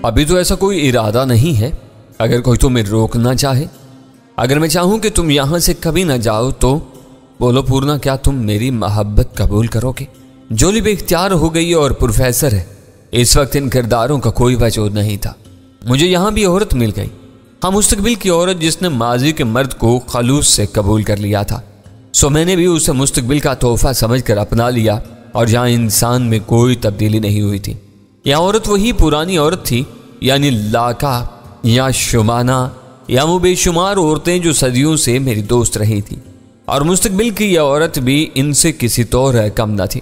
ابھی تو ایسا کوئی ارادہ نہیں ہے، اگر کوئی تمہیں روکنا چاہے، اگر میں چاہوں کہ تم یہاں سے کبھی نہ جاؤ تو بولو پورنا، کیا تم میری محبت قبول کرو گے؟ جولی بے اختیار ہو گئی اور پروفیسر ہے اس وقت ان کرداروں کا کوئی وجود نہیں تھا۔ مجھے یہاں بھی عورت مل گئی، ہاں مستقبل کی عورت جس نے ماضی کے مرد کو خلوص سے قبول کر لیا تھا۔ سو میں نے بھی اسے مستقبل کا تحفہ سمجھ کر اپنا لیا، اور جہاں انسان میں کوئی تبدیلی نہیں ہوئی تھی، یہ عورت وہی پرانی عورت تھی، یعنی لاکا یا شمانہ یا وہ بے شمار عورتیں جو صدیوں سے میری دوست رہی تھی، اور مستقبل کی یہ عورت بھی ان سے کسی طور کم نہ تھی۔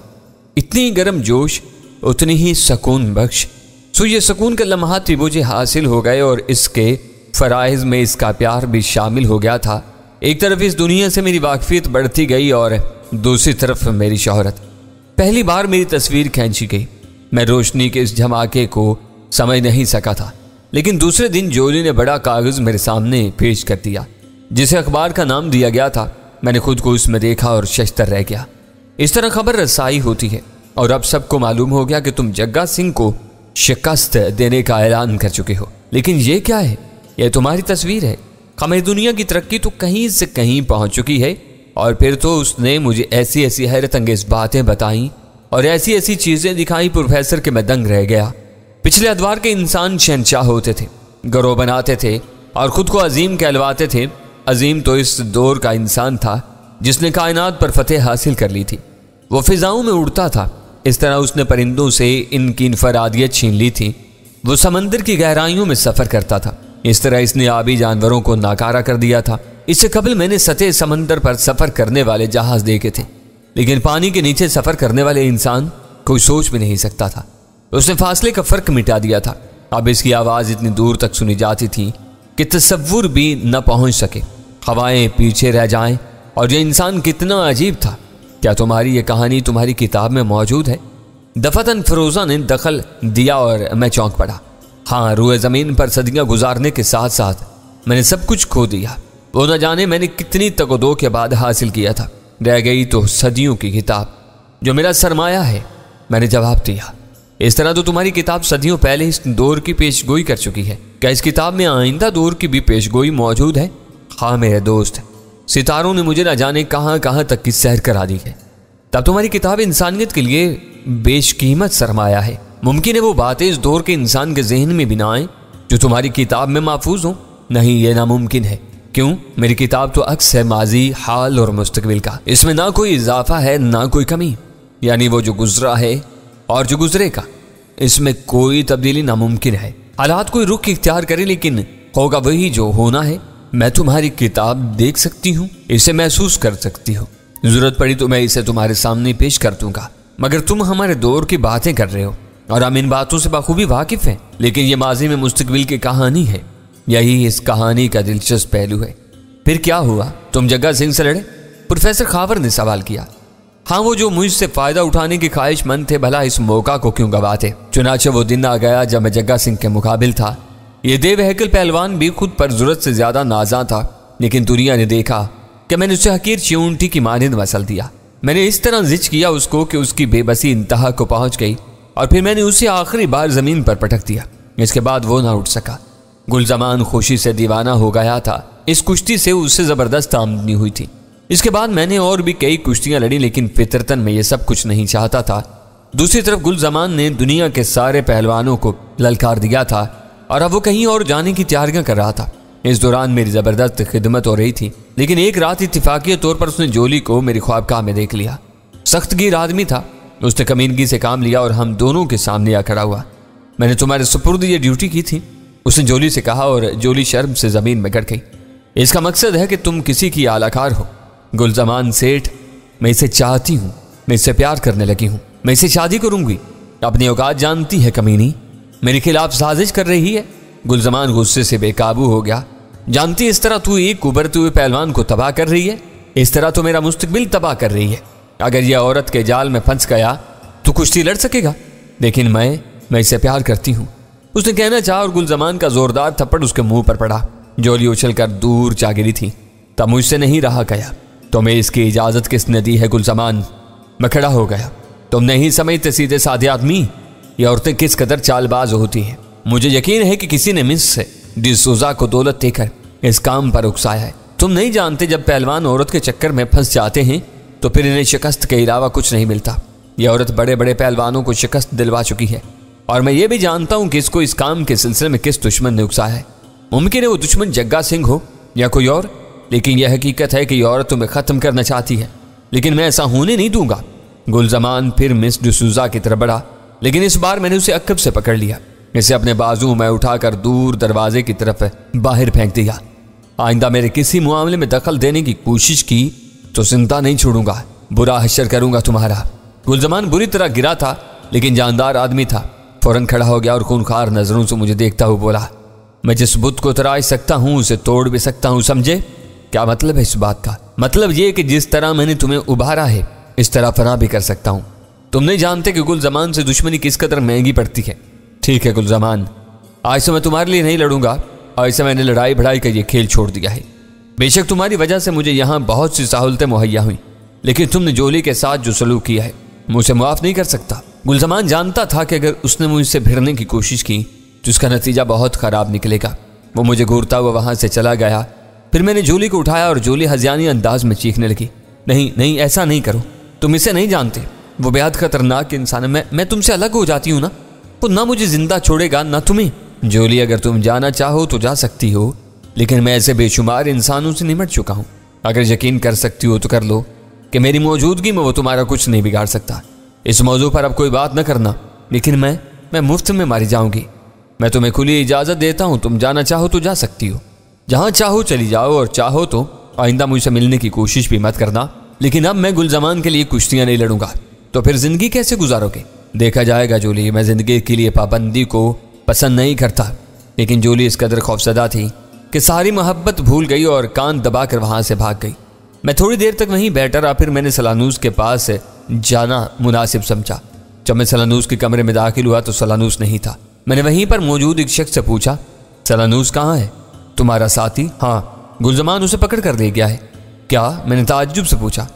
اتنی گرم جوش، اتنی ہی سکون بخش۔ سو یہ سکون کے لمحات بھی مجھے حاصل ہو گئے، اور اس کے فرائض میں اس کا پیار بھی شامل ہو گیا تھا۔ ایک طرف اس دنیا سے میری واقفیت بڑھتی گئی اور دوسری طرف میری شہرت۔ پہلی بار میری تصویر کھینچی گئی، میں روشنی کے اس دھماکے کو سمجھ نہیں سکا تھا، لیکن دوسرے دن جولی نے بڑا کاغذ میرے سامنے پیش کر دیا جسے اخبار کا نام دیا گیا تھا۔ میں نے خود کو اس میں دیکھا اور ششدر رہ گیا۔ اس طرح خبر رسائی ہوتی ہے، اور اب سب کو معلوم ہو گیا کہ تم جگا سنگھ کو شکست دینے کا اعلان کر چکے ہو۔ لیکن یہ کیا ہے؟ یہ تمہاری تصویر ہے۔ ہماری دنیا کی ترقی تو کہیں سے کہیں پہنچ چکی ہے، اور پھر تو اس نے مجھے ایسی ایسی حیرت انگیز باتیں بتائیں اور ایسی ایسی چیزیں دکھائیں پروفیسر کہ میں دنگ رہ گیا۔ پچھلے ادوار کے انسان شہنشاہ ہوتے تھے، گروہ بناتے تھے اور خود کو عظیم کہلواتے تھے۔ عظیم تو اس دور کا انسان تھا جس نے کائنات پر فتح حاصل کر لی تھی۔ وہ فضاؤں میں اڑتا تھا، اس طرح اس نے پرندوں سے ان کی انفرادیت چھین لی تھی۔ وہ سمندر کی گہرائیوں میں سفر کرتا تھا، اس طرح اس نے آبی جانوروں کو ناکارہ کر دیا تھا۔ اس سے قبل میں نے سطح سمندر پر سفر کرنے والے جہاز دیکھے تھے، لیکن پانی کے نیچے سفر کرنے والے انسان کوئی سوچ بھی نہیں سکتا تھا۔ اس نے فاصلے کا فرق مٹا دیا تھا۔ اب اس کی آواز اتنی دور تک سنی جاتی تھی کہ تصور بھی نہ پہنچ سکے، ہوائیں پیچھے رہ جائیں۔ اور یہ انسان کتنا عجیب تھا۔ کیا تمہاری یہ کہانی تمہاری کتاب میں موجود ہے؟ دفتن فروزہ نے دخل دیا اور میں چونک پڑا۔ ہاں، روئے زمین پر صدیاں گزارنے کے ساتھ ساتھ میں نے سب کچھ کھو دیا۔ وہ نہ جانے میں نے کتنی تک و دو کے بعد حاصل کیا تھا۔ رہ گئی تو صدیوں کی کتاب جو میرا سرمایہ ہے۔ میں نے جواب دیا، اس طرح تو تمہاری کتاب صدیوں پہلے اس دور کی پیش گوئی کر چکی ہے۔ کیا اس کتاب میں آئندہ دور کی بھی پیش گوئی موجود ہے؟ ہاں میرے دوست، ستاروں نے مجھے نہ جانے کہاں کہاں تک کی سیر کرا دی ہے۔ تب تمہاری کتاب انسانیت کے لیے بیش قیمت سرمایہ ہے۔ ممکن ہے وہ باتیں اس دور کے انسان کے ذہن میں بھی نہ آئیں جو تمہاری کتاب میں محفوظ ہوں۔ نہیں، یہ ناممکن ہے۔ کیوں؟ میری کتاب تو عکس ہے ماضی، حال اور مستقبل کا۔ اس میں نہ کوئی اضافہ ہے نہ کوئی کمی، یعنی وہ جو گزرا ہے اور جو گزرے گا، اس میں کوئی تبدیلی ناممکن ہے۔ حالات کوئی رخ اختیار کرے لیکن ہوگا وہی جو ہونا ہے۔ میں تمہاری کتاب دیکھ سکتی ہوں، اسے محسوس کر سکتی ہوں۔ ضرورت پڑی تو میں اسے تمہارے سامنے پیش کر دوں گا، مگر تم ہمارے دور کی باتیں کر رہے ہو اور ہم ان باتوں سے بخوبی واقف ہیں، لیکن یہ ماضی میں مستقبل کی کہانی ہے۔ یہی اس کہانی کا دلچسپ پہلو ہے۔ پھر کیا ہوا؟ تم جگا سنگھ سے لڑے؟ پروفیسر خاور نے سوال کیا۔ ہاں، وہ جو مجھ سے فائدہ اٹھانے کے خواہش مند تھے، بھلا اس موقع کو کیوں گواتے؟ چنانچہ وہ دن آ گیا جب میں جگا سنگھ کے مقابل تھا۔ یہ دیو ہیکل پہلوان بھی خود پر ضرورت سے زیادہ نازاں تھا، لیکن دنیا نے دیکھا کہ میں نے اسے حقیر چیونٹی کی مانند مسل دیا۔ میں نے اس طرح زچ کیا اس کو کہ اس کی بے بسی انتہا کو پہنچ گئی، اور پھر میں نے اسے آخری بار زمین پر پٹک دیا۔ اس کے بعد وہ نہ اٹھ سکا۔ گلزمان خوشی سے دیوانہ ہو گیا تھا۔ اس کشتی سے اس سے زبردست آمدنی ہوئی تھی۔ اس کے بعد میں نے اور بھی کئی کشتیاں لڑی، لیکن فطرتاً میں یہ سب کچھ نہیں چاہتا تھا۔ دوسری طرف گلزمان نے دنیا کے سارے پہلوانوں کو للکار دیا تھا، اور اب وہ کہیں اور جانے کی تیاریاں کر رہا تھا۔ اس دوران میری زبردست خدمت ہو رہی تھی، لیکن ایک رات اتفاقی طور پر اس نے جولی کو میری خوابگاہ میں دیکھ لیا۔ سخت گیر آدمی تھا، اس نے کمینگی سے کام لیا اور ہم دونوں کے سامنے آ کھڑا ہوا۔ میں نے تمہارے سپرد یہ ڈیوٹی کی تھی، اس نے جولی سے کہا، اور جولی شرم سے زمین میں گڑ گئی۔ اس کا مقصد ہے کہ تم کسی کی اعلی کار ہو۔ گلزمان سیٹھ، میں اسے چاہتی ہوں، میں اسے پیار کرنے لگی ہوں، میں اسے شادی کروں گی۔ اپنی اوقات جانتی ہے کمینی، میرے خلاف سازش کر رہی ہے۔ گلزمان غصے سے بے قابو ہو گیا۔ جانتی اس طرح تو ایک ابھرتے ہوئے پہلوان کو تباہ کر رہی ہے، اس طرح تو میرا مستقبل تباہ کر رہی ہے۔ اگر یہ عورت کے جال میں پھنس گیا تو کشتی لڑ سکے گا، لیکن میں اسے پیار کرتی ہوں۔ اس نے کہنا چاہا اور گلزمان کا زوردار تھپڑ اس کے منہ پر پڑا۔ جولی اچھل کر دور جا گری تھی۔ تب مجھ سے نہیں رہا گیا۔ تمہیں اس کی اجازت کس نے دی ہے گلزمان؟ میں کھڑا ہو گیا۔ تم نہیں سمجھتے سیدھے سادے آدمی، یہ عورتیں کس قدر چال باز ہوتی ہیں۔ مجھے یقین ہے کہ کسی نے مس ڈسوزا کو دولت دے کر اس کام پر اکسایا ہے۔ تم نہیں جانتے جب پہلوان عورت کے چکر میں پھنس جاتے ہیں تو پھر انہیں شکست کے علاوہ کچھ نہیں ملتا۔ یہ عورت بڑے بڑے پہلوانوں کو شکست دلوا چکی ہے، اور میں یہ بھی جانتا ہوں کہ اس کو اس کام کے سلسلے میں کس دشمن نے اکسایا ہے۔ ممکن ہے وہ دشمن جگا سنگھ ہو یا کوئی اور، لیکن یہ حقیقت ہے کہ یہ عورت تمہیں ختم کرنا چاہتی ہے، لیکن میں ایسا ہونے نہیں دوں گا۔ گلزمان پھر مس ڈسوزا کی طرف بڑھا، لیکن اس بار میں نے اسے عقب سے پکڑ لیا، اسے اپنے بازو میں اٹھا کر دور دروازے کی طرف باہر پھینک دیا۔ آئندہ میرے کسی معاملے میں دخل دینے کی کوشش کی تو زندہ نہیں چھوڑوں گا، برا حشر کروں گا تمہارا۔ گلزمان بری طرح گرا تھا، لیکن جاندار آدمی تھا، فوراً کھڑا ہو گیا اور خونخوار نظروں سے مجھے دیکھتا ہوا بولا، میں جس بت کو تراش سکتا ہوں اسے توڑ بھی سکتا ہوں، سمجھے؟ کیا مطلب ہے اس بات کا؟ مطلب یہ کہ جس طرح میں نے تمہیں ابھارا ہے اس طرح فنا بھی کر سکتا ہوں۔ تم نہیں جانتے کہ گلزمان سے دشمنی کس قدر مہنگی پڑتی ہے۔ ٹھیک ہے گلزمان، آج سے میں تمہارے لیے نہیں لڑوں گا، آج سے میں نے لڑائی بڑھائی کا یہ کھیل چھوڑ دیا ہے۔ بے شک تمہاری وجہ سے مجھے یہاں بہت سی سہولتیں مہیا ہوئیں، لیکن تم نے جولی کے ساتھ جو سلوک کیا ہے مجھ سے معاف نہیں کر سکتا۔ گلزمان جانتا تھا کہ اگر اس نے مجھ سے بھیڑنے کی کوشش کی تو اس کا نتیجہ بہت خراب نکلے گا۔ وہ مجھے گھورتا ہوا وہاں سے چلا گیا۔ پھر میں نے جولی کو اٹھایا اور جولی ہذیانی انداز میں چیخنے لگی، نہیں نہیں، ایسا نہیں کرو، تم اسے نہیں جانتے، وہ بے حد خطرناک انسان ہے، میں تم سے الگ ہو جاتی ہوں نا، وہ نہ مجھے زندہ چھوڑے گا نہ تمہیں۔ جولی اگر تم جانا چاہو تو جا سکتی ہو، لیکن میں ایسے بے شمار انسانوں سے نمٹ چکا ہوں، اگر یقین کر سکتی ہو تو کر لو کہ میری موجودگی میں وہ تمہارا کچھ نہیں بگاڑ سکتا۔ اس موضوع پر اب کوئی بات نہ کرنا، لیکن میں مفت میں ماری جاؤں گی۔ میں تمہیں کھلی اجازت دیتا ہوں، تم جانا چاہو تو جا سکتی ہو، جہاں چاہو چلی جاؤ، اور چاہو تو آئندہ مجھ سے ملنے کی کوشش بھی مت کرنا۔ لیکن اب میں گلزمان کے لیے کشتیاں نہیں لڑوں گا، تو پھر زندگی کیسے گزارو گے؟ دیکھا جائے گا جولی، میں زندگی کے لیے پابندی کو پسند نہیں کرتا۔ لیکن جولی اس قدر خوفزدہ تھی کہ ساری محبت بھول گئی اور کان دبا کر وہاں سے بھاگ گئی۔ میں تھوڑی دیر تک وہیں بیٹھا رہا، پھر میں نے سلانوس کے پاس جانا مناسب سمجھا۔ جب میں سلانوس کے کمرے میں داخل ہوا تو سلانوس نہیں تھا۔ میں نے وہیں پر موجود ایک شخص سے پوچھا، سلانوس کہاں ہے؟ تمہارا ساتھی؟ ہاں، گلزمان اسے پکڑ کر لے گیا ہے۔ کیا؟ میں نے تعجب سے پوچھا۔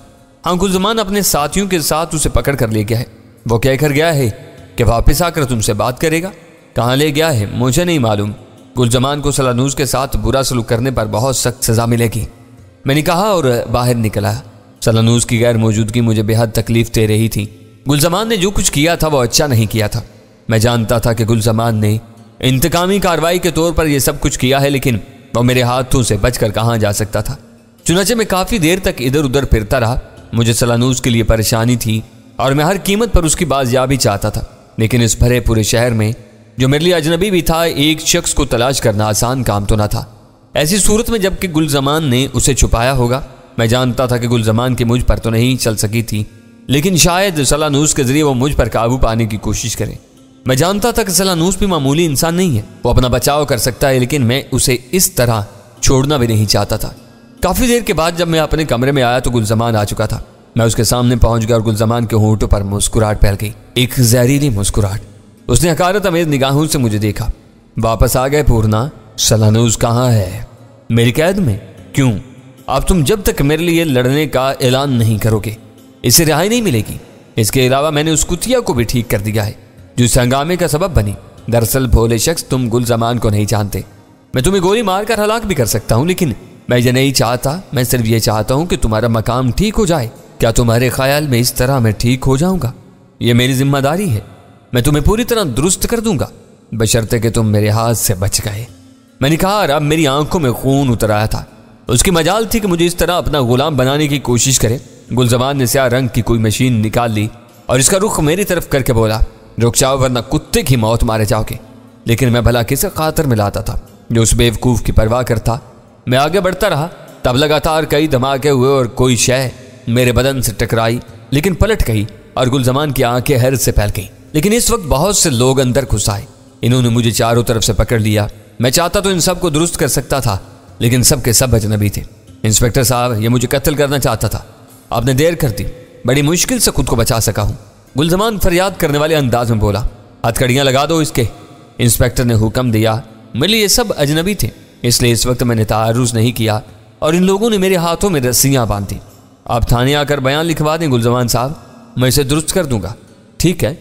ہاں، گلزمان اپنے ساتھیوں کے ساتھ اسے پکڑ کر لے گیا ہے۔ وہ کہہ کر گیا ہے کہ واپس آ کر تم سے بات کرے گا۔ کہاں لے گیا ہے مجھے نہیں معلوم۔ گلزمان کو سلانوس کے ساتھ برا سلوک کرنے پر بہت سخت سزا ملے گی، میں نے کہا اور باہر نکل آیا۔ سلانوس کی غیر موجودگی مجھے بے حد تکلیف دے رہی تھی۔ گلزمان نے جو کچھ کیا تھا وہ اچھا نہیں کیا تھا۔ میں جانتا تھا کہ گلزمان نے انتقامی کارروائی کے طور پر یہ سب کچھ کیا ہے، لیکن وہ میرے ہاتھوں سے بچ کر کہاں جا سکتا تھا۔ چنانچہ میں کافی دیر تک ادھر ادھر پھرتا رہا۔ مجھے سلانوس کے لیے پریشانی تھی اور میں ہر قیمت پر اس کی بازیابی چاہتا تھا، لیکن اس بھرے پورے شہر میں جو میرے لیے اجنبی بھی تھا، ایک شخص کو تلاش کرنا آسان کام تو نہ تھا۔ ایسی صورت میں جب کہ گلزمان نے اسے چھپایا ہوگا، میں جانتا تھا کہ گلزمان کی مجھ پر تو نہیں چل سکی تھی، لیکن شاید سلانوس کے ذریعے وہ مجھ پر قابو پانے کی کوشش کرے۔ میں جانتا تھا کہ سلانوس بھی معمولی انسان نہیں ہے، وہ اپنا بچاؤ کر سکتا ہے، لیکن میں اسے اس طرح چھوڑنا بھی نہیں چاہتا تھا۔ کافی دیر کے بعد جب میں اپنے کمرے میں آیا تو گلزمان آ چکا تھا۔ میں اس کے سامنے پہنچ گیا اور گلزمان کے ہونٹوں پر مسکراہٹ پھیل گئی، ایک زہریلی مسکراہٹ۔ اس نے حقارت امیز نگاہوں سے مجھے دیکھا۔ واپس آ گئے پورنا؟ سلانوس کہاں ہے؟ میری قید میں؟ کیوں؟ اب تم جب تک میرے لیے لڑنے کا اعلان نہیں کرو گے اسے رہائی نہیں ملے گی۔ اس کے علاوہ میں نے اس کتیا کو بھی ٹھیک کر دیا ہے جو اس ہنگامے کا سبب بنی۔ دراصل بھولے شخص، تم گلزمان کو نہیں جانتے۔ میں تمہیں گولی مار کر ہلاک بھی کر سکتا ہوں، لیکن میں یہ نہیں چاہتا۔ میں صرف یہ چاہتا ہوں کہ تمہارا مقام ٹھیک ہو جائے۔ کیا تمہارے خیال میں اس طرح میں ٹھیک ہو جاؤں گا؟ یہ میری ذمہ داری ہے۔ میں تمہیں پوری طرح درست کر دوں گا، بشرطے کہ تم میرے ہاتھ سے بچ گئے۔ میں نے کہا اور اب میری آنکھوں میں خون اتر آیا تھا۔ اس کی مجال تھی کہ مجھے اس طرح اپنا غلام بنانے کی کوشش کرے۔ گلزمان نے سیاہ رنگ کی کوئی مشین نکال لی اور اس کا رخ میری طرف کر کے بولا، رک جاؤ ورنہ کتے کی موت مارے جاؤ گے۔ لیکن میں بھلا کسے خاطر میں لاتا تھا جو اس بیوقوف کی پرواہ کرتا۔ میں آگے بڑھتا رہا، تب لگاتار کئی دھماکے ہوئے اور کوئی شے میرے بدن سے ٹکرائی لیکن پلٹ گئی اور گلزمان کی آنکھیں حیرت سے پھیل گئیں۔ لیکن اس وقت بہت سے لوگ اندر گھس آئے۔ انہوں نے مجھے چاروں طرف سے پکڑ لیا۔ میں چاہتا تو ان سب کو درست کر سکتا تھا، لیکن سب کے سب اجنبی تھے۔ انسپکٹر صاحب، یہ مجھے قتل کرنا چاہتا تھا، آپ نے دیر کر دی، بڑی مشکل سے خود کو بچا سکا ہوں۔ گلزمان فریاد کرنے والے انداز میں بولا، ہتھکڑیاں لگا دو اس کے۔ انسپکٹر نے حکم دیا۔ میرے لیے یہ سب اجنبی تھے، اس لیے اس وقت میں نے تعارض نہیں کیا اور ان لوگوں نے میرے ہاتھوں میں رسیاں باندھی۔ آپ تھانے آ کر بیان لکھوا دیں گلزمان صاحب، میں اسے درست کر دوں گا۔ ٹھیک ہے،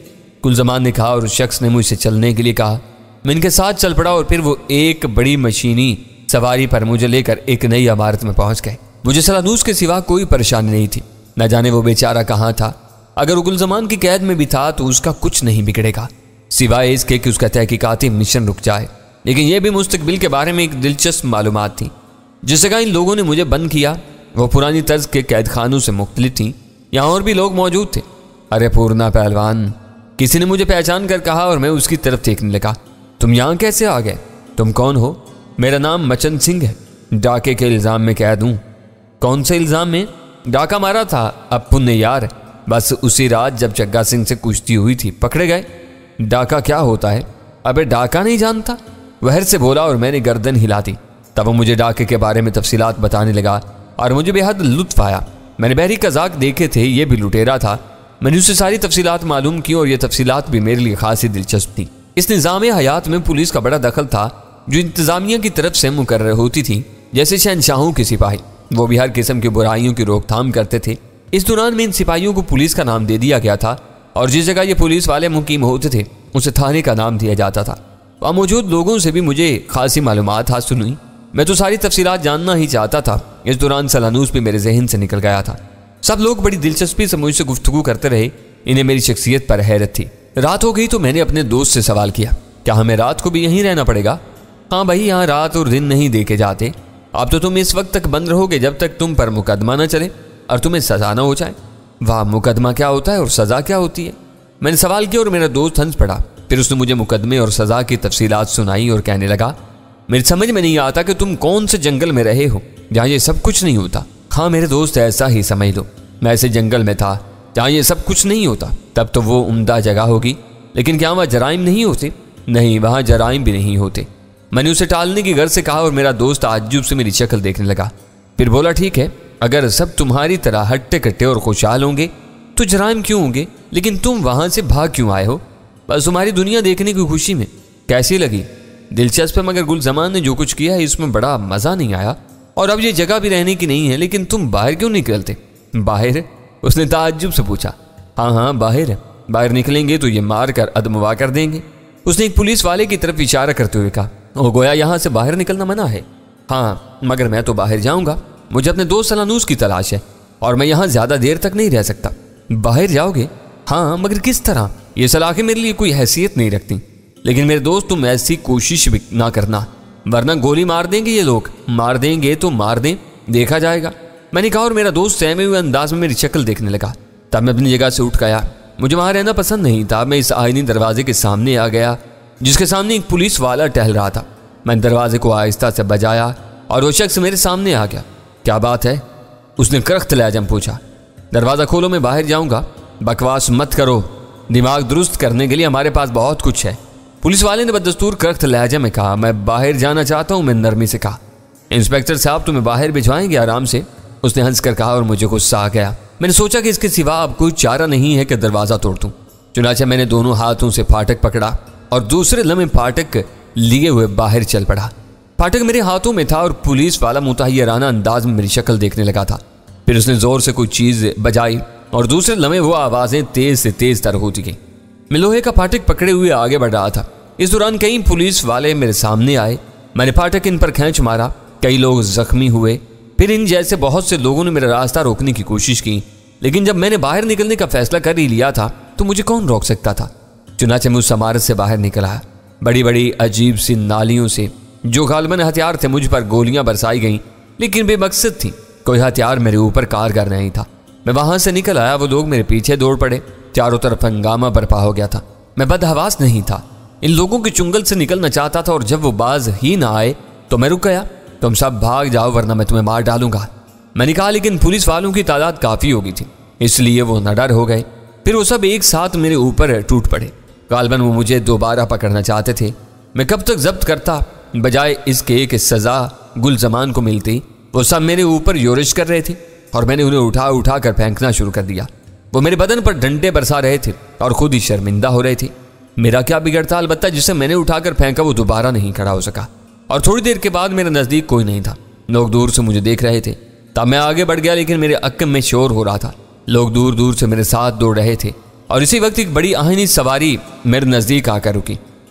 گلزمان نے کہا اور اس شخص نے مجھ سے چلنے کے لیے کہا۔ میں ان کے ساتھ چل پڑا اور پھر وہ ایک بڑی مشینی سواری پر مجھے لے کر ایک نئی عمارت میں پہنچ گئے۔ مجھے سلانوس کے سوا کوئی پریشانی نہیں تھی، نہ جانے وہ بیچارہ کہاں تھا۔ اگر وہ گلزمان کی قید میں بھی تھا تو اس کا کچھ نہیں بگڑے گا سوائے اس کے کہ اس کا تحقیقاتی مشن رک جائے۔ لیکن یہ بھی مستقبل کے بارے میں ایک دلچسپ معلومات تھی۔ جس جگہ ان لوگوں نے مجھے بند کیا وہ پرانی طرز کے قید خانوں سے مختلف تھیں، یہاں اور بھی لوگ موجود تھے۔ ارے پورنا پہلوان، کسی نے مجھے پہچان کر کہا اور میں اس کی طرف دیکھنے لگا۔ تم یہاں کیسے آ گئے؟ تم کون ہو؟ میرا نام مچن سنگھ ہے، ڈاکے کے الزام میں قید ہوں۔ کون سے الزام میں؟ ڈاکہ مارا تھا اپن نے یار، بس اسی رات جب چگا سنگھ سے کشتی ہوئی تھی پکڑے گئے۔ ڈاکہ کیا ہوتا ہے؟ ابے ڈاکہ نہیں جانتا؟ وہر سے بولا اور میں نے گردن ہلا دی۔ تب وہ مجھے ڈاکے کے بارے میں تفصیلات بتانے لگا اور مجھے بے حد لطف آیا۔ میں نے بحری قزاق دیکھے تھے، یہ بھی لٹیرا تھا۔ میں نے اسے ساری تفصیلات معلوم کی اور یہ تفصیلات بھی میرے لیے خاصی دلچسپ تھیں۔ اس نظام حیات میں پولیس کا بڑا دخل تھا جو انتظامیہ کی طرف سے مقرر ہوتی تھی، جیسے شہنشاہوں کے سپاہی۔ وہ بھی ہر قسم کی برائیوں کی روک تھام کرتے تھے۔ اس دوران میں ان سپاہیوں کو پولیس کا نام دے دیا گیا تھا اور جس جگہ یہ پولیس والے مقیم ہوتے تھے اسے تھانے کا نام دیا جاتا تھا۔ وہاں موجود لوگوں سے بھی مجھے خاصی معلومات حاصل ہوئی۔ میں تو ساری تفصیلات جاننا ہی چاہتا تھا۔ اس دوران سلانوس بھی میرے ذہن سے نکل گیا تھا۔ سب لوگ بڑی دلچسپی سے مجھ سے گفتگو کرتے رہے، انہیں میری شخصیت پر حیرت تھی۔ رات ہو گئی تو میں نے اپنے دوست سے سوال کیا، کیا ہمیں رات کو بھی یہیں رہنا پڑے گا؟ ہاں بھائی، یہاں رات اور دن نہیں دیکھے جاتے۔ اب تو تم اس وقت تک بند رہو گے جب تک تم پر مقدمہ نہ چلے اور تمہیں سزا نہ ہو جائے۔ واہ، مقدمہ کیا ہوتا ہے اور سزا کیا ہوتی ہے؟ میں نے سوال کیا اور میرا دوست ہنس پڑا۔ پھر اس نے مجھے مقدمے اور سزا کی تفصیلات سنائی اور کہنے لگا، میری سمجھ میں نہیں آتا کہ تم کون سے جنگل میں رہے ہو جہاں یہ سب کچھ نہیں ہوتا۔ ہاں میرے دوست، ایسا ہی سمجھ لو، میں ایسے جنگل میں تھا جہاں یہ سب کچھ نہیں ہوتا۔ تب تو وہ عمدہ جگہ ہوگی، لیکن کیا وہاں جرائم نہیں ہوتے؟ نہیں، وہاں جرائم بھی نہیں ہوتے۔ میں نے اسے ٹالنے کی غرض سے کہا اور میرا دوست تعجب سے میری شکل دیکھنے لگا۔ پھر بولا، ٹھیک ہے، اگر سب تمہاری طرح ہٹے کٹے اور خوشحال ہوں گے تو جرائم کیوں ہوں گے؟ لیکن تم وہاں سے بھاگ کیوں آئے ہو؟ بس تمہاری دنیا دیکھنے کی خوشی میں۔ کیسی لگی؟ دلچسپ ہے، مگر گلزمان نے جو کچھ کیا ہے اس میں بڑا مزہ نہیں آیا، اور اب یہ جگہ بھی رہنے کی نہیں ہے۔ لیکن تم باہر کیوں نکلتے؟ باہر؟ اس نے تعجب سے پوچھا۔ ہاں باہر نکلیں گے تو یہ مار کر ادموا کر دیں گے، اس نے ایک پولیس والے کی طرف اشارہ کرتے ہوئے کہا۔ وہ گویا یہاں سے باہر نکلنا منع ہے۔ ہاں، مگر میں تو باہر جاؤں گا، مجھے اپنے دوست سلانوس کی تلاش ہے اور میں یہاں زیادہ دیر تک نہیں رہ سکتا۔ باہر جاؤ گے؟ ہاں، مگر کس طرح؟ یہ سلاخیں میرے لیے کوئی حیثیت نہیں رکھتی۔ لیکن میرے دوست، تم ایسی کوشش بھی نہ کرنا، ورنہ گولی مار دیں گے یہ لوگ۔ مار دیں گے تو مار دیں، دیکھا جائے گا، میں نے کہا، اور میرا دوست سہمے ہوئے انداز میں میری شکل دیکھنے لگا۔ تب میں اپنی جگہ سے اٹھ گیا۔ مجھے وہاں رہنا پسند نہیں تھا۔ میں اس آئینی دروازے کے سامنے آ گیا جس کے سامنے ایک پولیس والا ٹہل رہا تھا۔ میں دروازے کو آہستہ سے بجایا اور وہ شخص میرے سامنے آ گیا۔ کیا بات ہے؟ اس نے کرخت لہجے میں پوچھا۔ دروازہ کھولو، میں باہر جاؤں گا۔ بکواس مت کرو، دماغ درست کرنے کے لیے ہمارے پاس بہت کچھ ہے، پولیس والے نے بدستور کرخت لہجے میں کہا۔ میں باہر جانا چاہتا ہوں، میں نرمی سے کہا۔ انسپکٹر صاحب تمہیں باہر بھجوائیں گے آرام سے، اس نے ہنس کر کہا، اور مجھے غصہ آ گیا۔ میں نے سوچا کہ اس کے سوا اب کوئی چارہ نہیں ہے کہ دروازہ توڑ دوں۔ چنانچہ میں نے دونوں ہاتھوں سے پھاٹک پکڑا اور دوسرے لمحے پھاٹک لیے ہوئے باہر چل پڑا۔ پھاٹک میرے ہاتھوں میں تھا اور پولیس والا متحیرانہ انداز میں میری شکل دیکھنے لگا تھا۔ پھر اس نے زور سے کوئی چیز بجائی اور دوسرے لمحے وہ آوازیں تیز سے تیز تر ہوتی گئیں۔ میں لوہے کا پھاٹک پکڑے ہوئے آگے بڑھ رہا تھا۔ اس دوران کئی پولیس والے میرے سامنے آئے۔ میں نے پھاٹک ان پر کھینچ مارا، کئی لوگ زخمی ہوئے۔ پھر ان جیسے بہت سے لوگوں نے میرا راستہ روکنے کی کوشش کی، لیکن جب میں نے باہر نکلنے کا فیصلہ کر ہی لیا تھا تو مجھے کون روک سکتا تھا؟ چنانچہ میں اس عمارت سے باہر نکل آیا۔ بڑی بڑی عجیب سی نالیوں سے جو غالباً ہتھیار تھے مجھ پر گولیاں برسائی گئیں، لیکن بے مقصد تھیں، کوئی ہتھیار میرے اوپر کارگر نہیں تھا۔ میں وہاں سے نکل آیا، وہ لوگ میرے پیچھے دوڑ پڑے، چاروں طرف ہنگامہ برپا ہو گیا تھا۔ میں بدحواس نہیں تھا، ان لوگوں کے چنگل سے نکلنا چاہتا تھا، اور جب وہ باز ہی نہ آئے تو میں رک گیا۔ تم سب بھاگ جاؤ ورنہ میں تمہیں مار ڈالوں گا، میں نے کہا، لیکن پولیس والوں کی تعداد کافی ہوگی تھی، اس لیے وہ نڈر ہو گئے۔ پھر وہ سب ایک ساتھ میرے اوپر ٹوٹ پڑے۔ غالباً وہ مجھے دوبارہ پکڑنا چاہتے تھے۔ میں کب تک ضبط کرتا بجائے اس کے کہ سزا گلزمان کو ملتی۔ وہ سب میرے اوپر یورش کر رہے تھے اور میں نے انہیں اٹھا اٹھا کر پھینکنا شروع کر دیا۔ وہ میرے بدن پر ڈنڈے برسا رہے تھے اور خود ہی شرمندہ ہو رہے تھے۔ میرا کیا بگڑتا؟ البتہ جسے میں نے اٹھا کر پھینکا وہ دوبارہ نہیں کھڑا ہو سکا، اور تھوڑی دیر کے بعد میرے نزدیک کوئی نہیں تھا۔ لوگ دور سے مجھے دیکھ رہے تھے۔ تب میں آگے بڑھ گیا، لیکن میرے عقب میں شور ہو رہا تھا، لوگ دور دور سے میرے ساتھ دوڑ رہے تھے، اور اسی وقت ایک بڑی آہنی سواری میرے نزدیک آ کر رکی